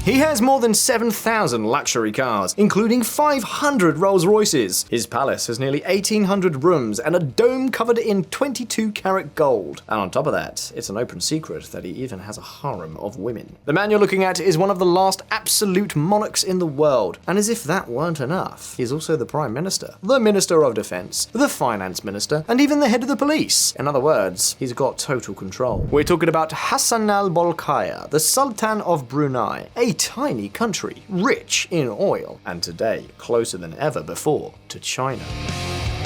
He has more than 7,000 luxury cars, including 500 Rolls-Royces. His palace has nearly 1,800 rooms and a dome covered in 22-karat gold. And on top of that, it's an open secret that he even has a harem of women. The man you're looking at is one of the last absolute monarchs in the world, and as if that weren't enough, he's also the Prime Minister, the Minister of Defense, the Finance Minister, and even the head of the police. In other words, he's got total control. We're talking about Hassan al-Bolkiah, the Sultan of Brunei, a tiny country, rich in oil, and today closer than ever before to China.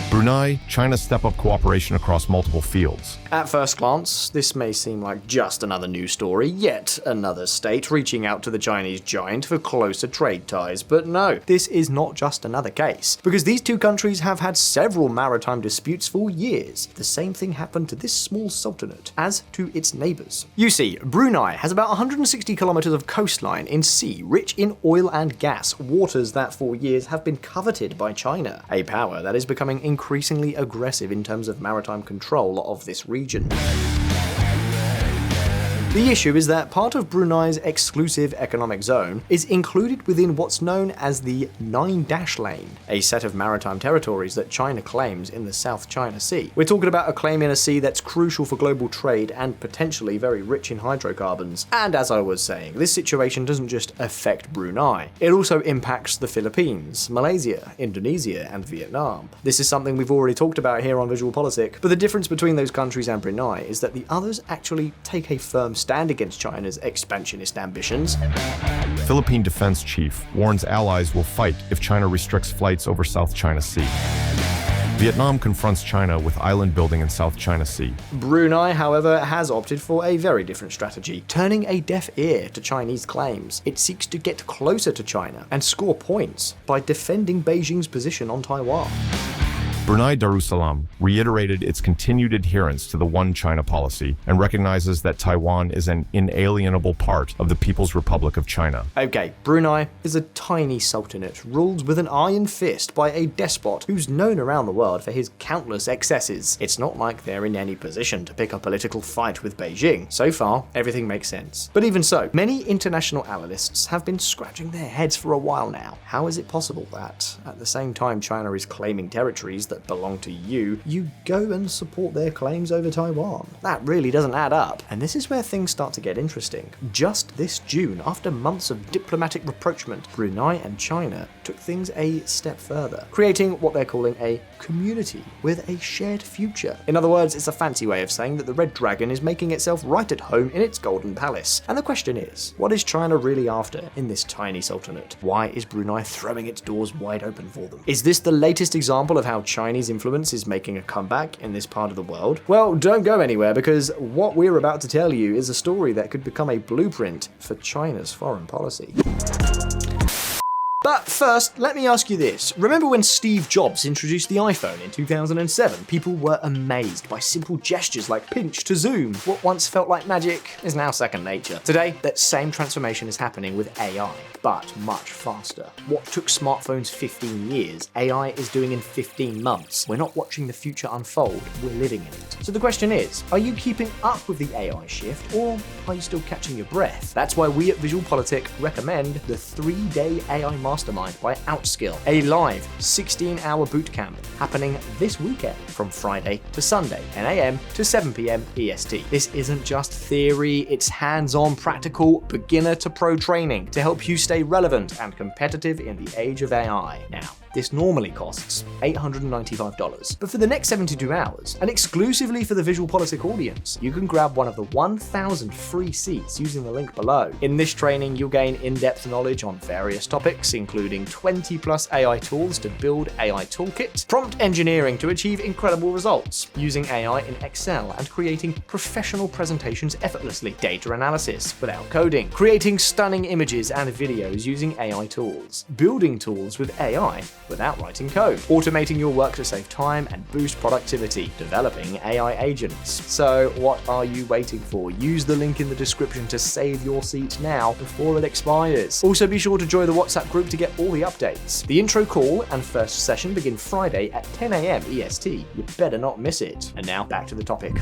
Brunei, China step up cooperation across multiple fields. At first glance, this may seem like just another news story, yet another state reaching out to the Chinese giant for closer trade ties. But no, this is not just another case, because these two countries have had several maritime disputes for years. The same thing happened to this small sultanate as to its neighbors. You see, Brunei has about 160 kilometers of coastline in sea rich in oil and gas, waters that for years have been coveted by China, a power that is becoming increasingly aggressive in terms of maritime control of this region. The issue is that part of Brunei's exclusive economic zone is included within what's known as the Nine-Dash Lane, a set of maritime territories that China claims in the South China Sea. We're talking about a claim in a sea that's crucial for global trade and potentially very rich in hydrocarbons. And as I was saying, this situation doesn't just affect Brunei, it also impacts the Philippines, Malaysia, Indonesia, and Vietnam. This is something we've already talked about here on VisualPolitik, but the difference between those countries and Brunei is that the others actually take a firm stand against China's expansionist ambitions. Philippine defense chief warns allies will fight if China restricts flights over South China Sea. Vietnam confronts China with island building in South China Sea. Brunei, however, has opted for a very different strategy, turning a deaf ear to Chinese claims. It seeks to get closer to China and score points by defending Beijing's position on Taiwan. Brunei Darussalam reiterated its continued adherence to the One China policy and recognizes that Taiwan is an inalienable part of the People's Republic of China. Okay, Brunei is a tiny sultanate ruled with an iron fist by a despot who's known around the world for his countless excesses. It's not like they're in any position to pick a political fight with Beijing. So far, everything makes sense. But even so, many international analysts have been scratching their heads for a while now. How is it possible that, at the same time China is claiming territories that belong to you go and support their claims over Taiwan? That really doesn't add up. And this is where things start to get interesting. Just this June, after months of diplomatic rapprochement, Brunei and China took things a step further, creating what they're calling a community with a shared future. In other words, it's a fancy way of saying that the Red Dragon is making itself right at home in its golden palace. And the question is, what is China really after in this tiny sultanate? Why is Brunei throwing its doors wide open for them? Is this the latest example of how Chinese influence is making a comeback in this part of the world? Well, don't go anywhere, because what we're about to tell you is a story that could become a blueprint for China's foreign policy. But first, let me ask you this. Remember when Steve Jobs introduced the iPhone in 2007? People were amazed by simple gestures like pinch to zoom. What once felt like magic is now second nature. Today, that same transformation is happening with AI, but much faster. What took smartphones 15 years, AI is doing in 15 months. We're not watching the future unfold, we're living in it. So the question is, are you keeping up with the AI shift, or are you still catching your breath? That's why we at VisualPolitik recommend the 3-day AI Mastermind by Outskill, a live 16-hour bootcamp happening this weekend from Friday to Sunday, 10 a.m. to 7 p.m. EST. This isn't just theory, it's hands-on, practical, beginner to pro training to help you stay relevant and competitive in the age of AI. Now, this normally costs $895, but for the next 72 hours, and exclusively for the VisualPolitik audience, you can grab one of the 1,000 free seats using the link below. In this training, you'll gain in-depth knowledge on various topics, including 20+ AI tools to build AI toolkit, prompt engineering to achieve incredible results, using AI in Excel and creating professional presentations effortlessly, data analysis without coding, creating stunning images and videos using AI tools, building tools with AI without writing code, automating your work to save time and boost productivity, developing AI agents. So what are you waiting for? Use the link in the description to save your seat now before it expires. Also be sure to join the WhatsApp group to get all the updates. The intro call and first session begin Friday at 10 a.m. EST. You better not miss it. And now back to the topic.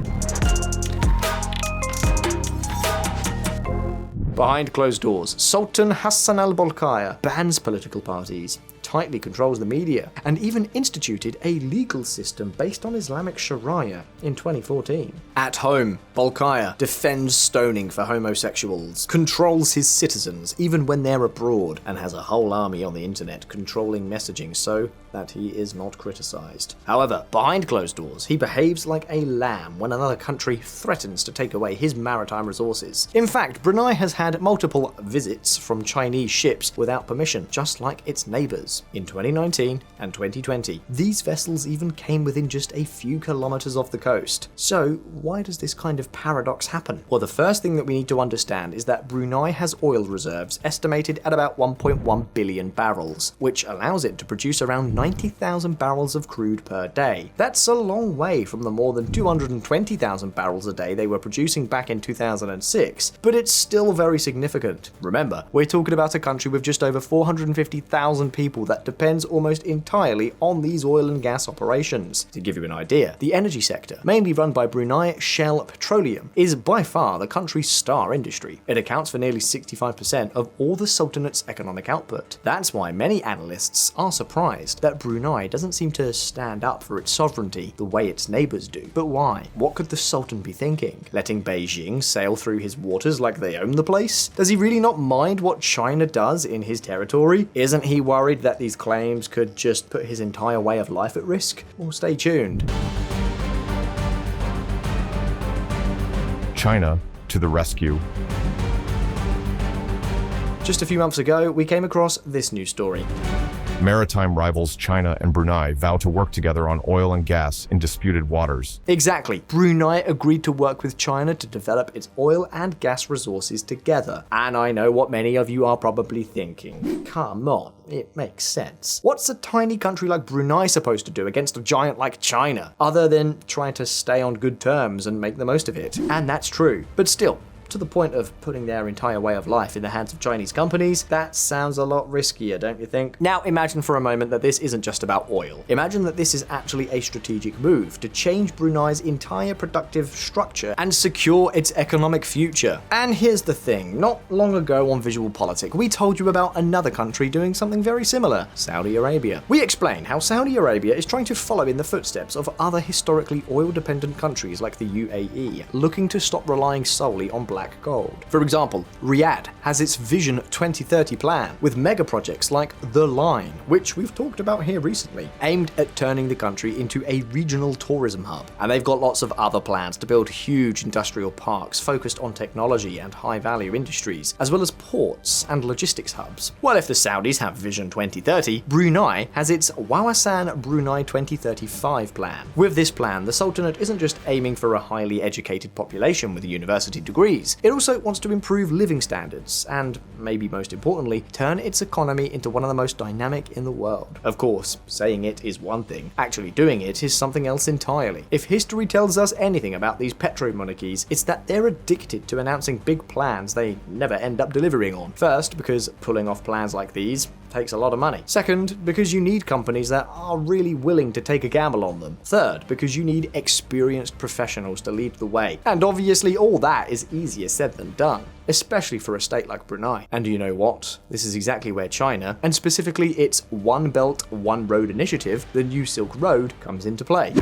Behind closed doors, Sultan Hassan al-Bolkiah bans political parties, tightly controls the media, and even instituted a legal system based on Islamic Sharia in 2014. At home, Bolkiah defends stoning for homosexuals, controls his citizens even when they're abroad, and has a whole army on the internet controlling messaging so that he is not criticized. However, behind closed doors, he behaves like a lamb when another country threatens to take away his maritime resources. In fact, Brunei has had multiple visits from Chinese ships without permission, just like its neighbors. In 2019 and 2020, these vessels even came within just a few kilometers of the coast. So, why does this kind of paradox happen? Well, the first thing that we need to understand is that Brunei has oil reserves estimated at about 1.1 billion barrels, which allows it to produce around 90,000 barrels of crude per day. That's a long way from the more than 220,000 barrels a day they were producing back in 2006, but it's still very significant. Remember, we're talking about a country with just over 450,000 people that depends almost entirely on these oil and gas operations. To give you an idea, the energy sector, mainly run by Brunei Shell Petroleum, is by far the country's star industry. It accounts for nearly 65% of all the Sultanate's economic output. That's why many analysts are surprised that Brunei doesn't seem to stand up for its sovereignty the way its neighbors do. But why? What could the Sultan be thinking? Letting Beijing sail through his waters like they own the place? Does he really not mind what China does in his territory? Isn't he worried that these claims could just put his entire way of life at risk? Well, stay tuned. China to the rescue. Just a few months ago, we came across this news story. Maritime rivals China and Brunei vow to work together on oil and gas in disputed waters. Exactly. Brunei agreed to work with China to develop its oil and gas resources together. And I know what many of you are probably thinking. Come on, it makes sense. What's a tiny country like Brunei supposed to do against a giant like China, other than try to stay on good terms and make the most of it? And that's true. But still, to the point of putting their entire way of life in the hands of Chinese companies, that sounds a lot riskier, don't you think? Now imagine for a moment that this isn't just about oil. Imagine that this is actually a strategic move to change Brunei's entire productive structure and secure its economic future. And here's the thing, not long ago on VisualPolitik, we told you about another country doing something very similar, Saudi Arabia. We explain how Saudi Arabia is trying to follow in the footsteps of other historically oil-dependent countries like the UAE, looking to stop relying solely on black gold. For example, Riyadh has its Vision 2030 plan with mega projects like The Line, which we've talked about here recently, aimed at turning the country into a regional tourism hub. And they've got lots of other plans to build huge industrial parks focused on technology and high-value industries, as well as ports and logistics hubs. Well, if the Saudis have Vision 2030, Brunei has its Wawasan Brunei 2035 plan. With this plan, the Sultanate isn't just aiming for a highly educated population with university degrees. It also wants to improve living standards and, maybe most importantly, turn its economy into one of the most dynamic in the world. Of course, saying it is one thing, actually doing it is something else entirely. If history tells us anything about these petro-monarchies, it's that they're addicted to announcing big plans they never end up delivering on. First, because pulling off plans like these takes a lot of money. Second, because you need companies that are really willing to take a gamble on them. Third, because you need experienced professionals to lead the way. And obviously all that is easier said than done, especially for a state like Brunei. And you know what? This is exactly where China, and specifically its One Belt, One Road initiative, the New Silk Road, comes into play.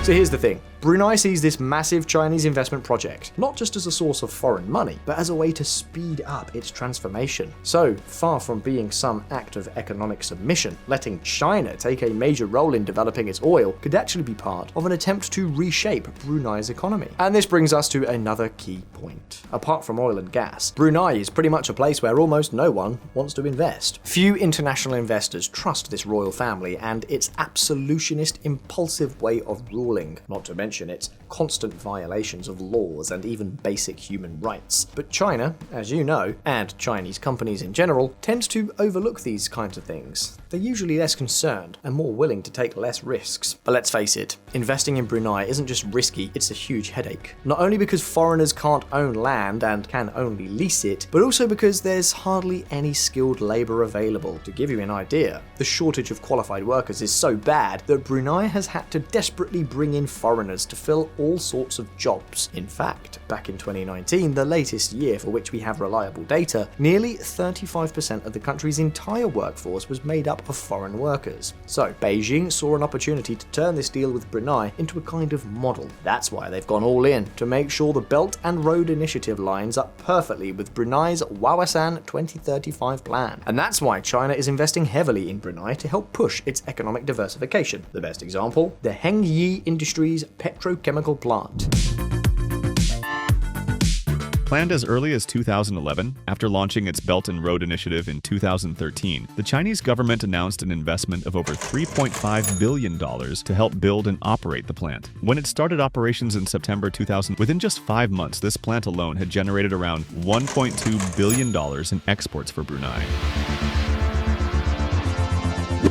So here's the thing. Brunei sees this massive Chinese investment project not just as a source of foreign money, but as a way to speed up its transformation. So, far from being some act of economic submission, letting China take a major role in developing its oil could actually be part of an attempt to reshape Brunei's economy. And this brings us to another key point. Apart from oil and gas, Brunei is pretty much a place where almost no one wants to invest. Few international investors trust this royal family and its absolutist, impulsive way of ruling, not to mention its constant violations of laws and even basic human rights. But China, as you know, and Chinese companies in general, tend to overlook these kinds of things. they're usually less concerned and more willing to take less risks. But let's face it, investing in Brunei isn't just risky, it's a huge headache. Not only because foreigners can't own land and can only lease it, but also because there's hardly any skilled labor available. To give you an idea, the shortage of qualified workers is so bad that Brunei has had to desperately bring in foreigners to fill all sorts of jobs. In fact, back in 2019, the latest year for which we have reliable data, nearly 35% of the country's entire workforce was made up of foreign workers. So, Beijing saw an opportunity to turn this deal with Brunei into a kind of model. That's why they've gone all in, to make sure the Belt and Road Initiative lines up perfectly with Brunei's Wawasan 2035 plan. And that's why China is investing heavily in Brunei to help push its economic diversification. The best example, the Hengyi Industries petrochemical plant. Planned as early as 2011, after launching its Belt and Road Initiative in 2013, the Chinese government announced an investment of over $3.5 billion to help build and operate the plant. When it started operations in September 2000, within just 5 months, this plant alone had generated around $1.2 billion in exports for Brunei.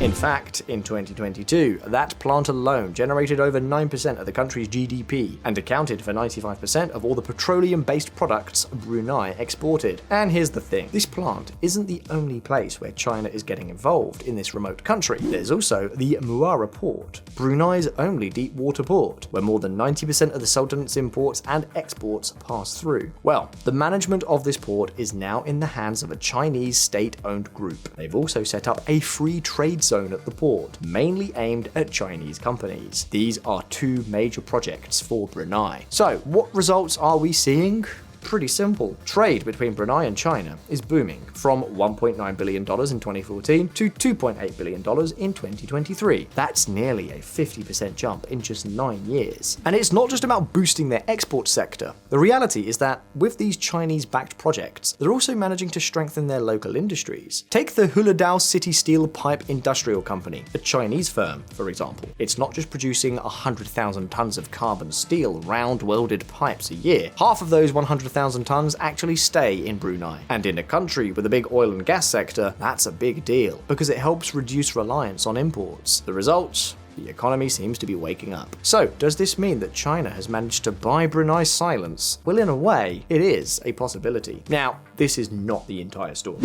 In fact, in 2022, that plant alone generated over 9% of the country's GDP and accounted for 95% of all the petroleum-based products Brunei exported. And here's the thing, this plant isn't the only place where China is getting involved in this remote country. There's also the Muara port, Brunei's only deep water port, where more than 90% of the Sultan's imports and exports pass through. Well, the management of this port is now in the hands of a Chinese state-owned group. They've also set up a free trade zone at the port, mainly aimed at Chinese companies. These are 2 major projects for Brunei. So, what results are we seeing? Pretty simple. Trade between Brunei and China is booming, from $1.9 billion in 2014 to $2.8 billion in 2023. That's nearly a 50% jump in just 9 years. And it's not just about boosting their export sector. The reality is that with these Chinese-backed projects, they're also managing to strengthen their local industries. Take the Huladao City Steel Pipe Industrial Company, a Chinese firm, for example. It's not just producing 100,000 tons of carbon steel round-welded pipes a year. Half of those 100,000 tons actually stay in Brunei. And in a country with a big oil and gas sector, that's a big deal, because it helps reduce reliance on imports. The result? The economy seems to be waking up. So, does this mean that China has managed to buy Brunei's silence? Well, in a way, it is a possibility. Now, this is not the entire story.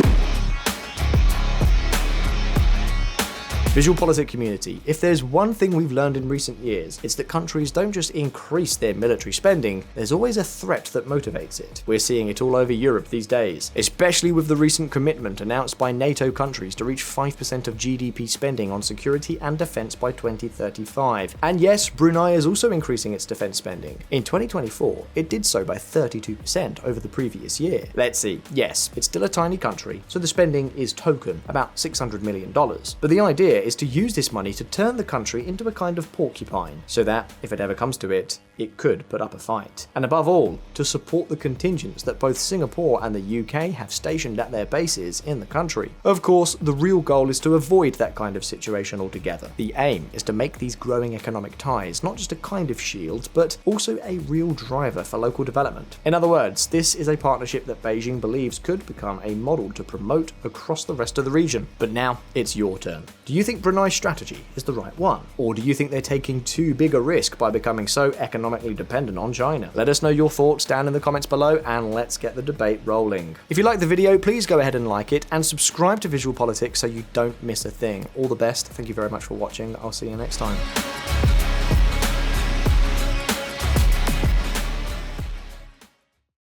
VisualPolitik community, if there's one thing we've learned in recent years, it's that countries don't just increase their military spending, there's always a threat that motivates it. We're seeing it all over Europe these days, especially with the recent commitment announced by NATO countries to reach 5% of GDP spending on security and defense by 2035. And yes, Brunei is also increasing its defense spending. In 2024, it did so by 32% over the previous year. Let's see, yes, it's still a tiny country, so the spending is token, about $600 million. But the idea is to use this money to turn the country into a kind of porcupine, so that, if it ever comes to it, it could put up a fight. And above all, to support the contingents that both Singapore and the UK have stationed at their bases in the country. Of course, the real goal is to avoid that kind of situation altogether. The aim is to make these growing economic ties not just a kind of shield, but also a real driver for local development. In other words, this is a partnership that Beijing believes could become a model to promote across the rest of the region. But now, it's your turn. Do you think Brunei's strategy is the right one? Or do you think they're taking too big a risk by becoming so economically dependent on China? Let us know your thoughts down in the comments below, and let's get the debate rolling. If you like the video, please go ahead and like it, and subscribe to VisualPolitik so you don't miss a thing. All the best, thank you very much for watching, I'll see you next time.